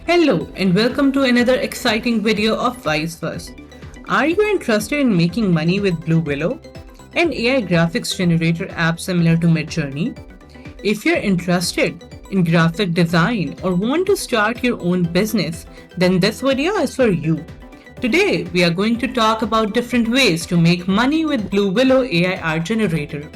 Hello and welcome to another exciting video of Wise First. Are you interested in making money with Blue Willow, an AI graphics generator app similar to Midjourney? If you're interested in graphic design or want to start your own business, then this video is for you. Today, we are going to talk about different ways to make money with Blue Willow AI art generator.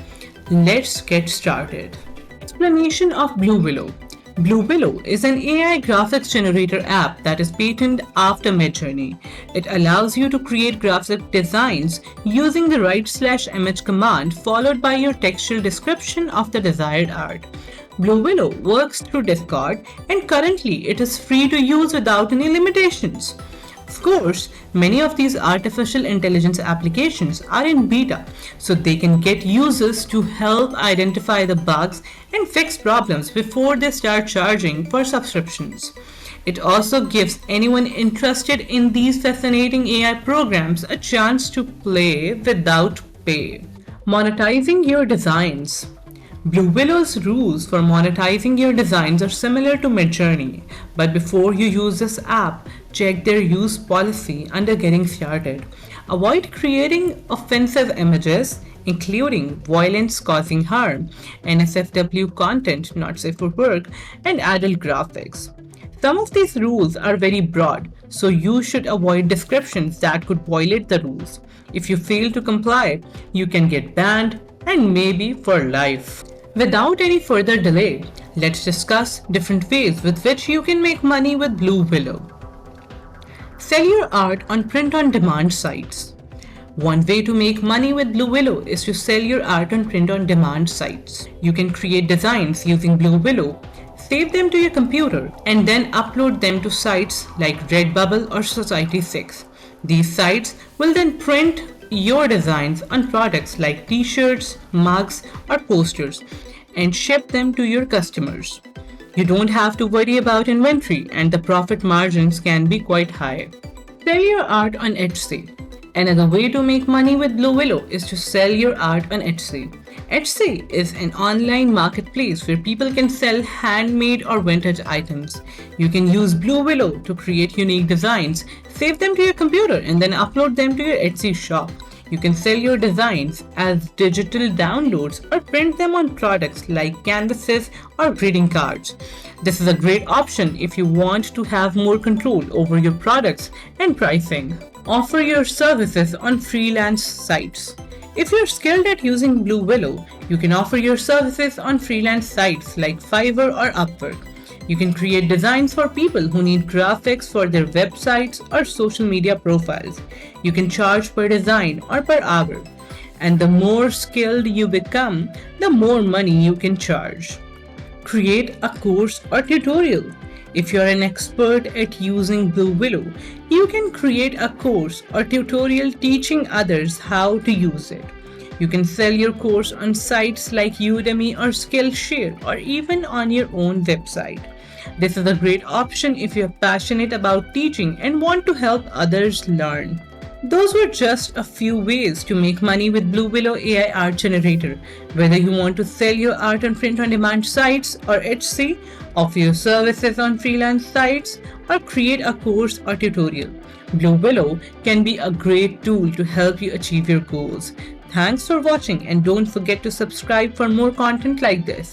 Let's get started. Explanation of Blue Willow. Blue Willow is an AI graphics generator app that is patented after Midjourney. It allows you to create graphic designs using the write/image command followed by your textual description of the desired art. Blue Willow works through Discord and currently it is free to use without any limitations. Of course, many of these artificial intelligence applications are in beta, so they can get users to help identify the bugs and fix problems before they start charging for subscriptions. It also gives anyone interested in these fascinating AI programs a chance to play without pay. Monetizing your designs. Blue Willow's rules for monetizing your designs are similar to Midjourney, but before you use this app, check their use policy under getting started. Avoid creating offensive images, including violence causing harm, NSFW content not safe for work, and adult graphics. Some of these rules are very broad, so you should avoid descriptions that could violate the rules. If you fail to comply, you can get banned and maybe for life. Without any further delay, let's discuss different ways with which you can make money with Blue Willow. Sell your art on print-on-demand sites. One way to make money with Blue Willow is to sell your art on print-on-demand sites. You can create designs using Blue Willow, save them to your computer, and then upload them to sites like Redbubble or Society6. These sites will then print your designs on products like t-shirts, mugs, or posters and ship them to your customers. You don't have to worry about inventory and the profit margins can be quite high. Sell your art on Etsy. Another way to make money with Blue Willow is to sell your art on Etsy. Etsy is an online marketplace where people can sell handmade or vintage items. You can use Blue Willow to create unique designs, save them to your computer, and then upload them to your Etsy shop. You can sell your designs as digital downloads or print them on products like canvases or greeting cards. This is a great option if you want to have more control over your products and pricing. Offer your services on freelance sites. If you're skilled at using Blue Willow, you can offer your services on freelance sites like Fiverr or Upwork. You can create designs for people who need graphics for their websites or social media profiles. You can charge per design or per hour. And the more skilled you become, the more money you can charge. Create a course or tutorial. If you're an expert at using Blue Willow, you can create a course or tutorial teaching others how to use it. You can sell your course on sites like Udemy or Skillshare or even on your own website. This is a great option if you're passionate about teaching and want to help others learn. Those were just a few ways to make money with Blue Willow AI art generator. Whether you want to sell your art on print-on-demand sites or Etsy, offer your services on freelance sites, or create a course or tutorial, Blue Willow can be a great tool to help you achieve your goals. Thanks for watching and don't forget to subscribe for more content like this.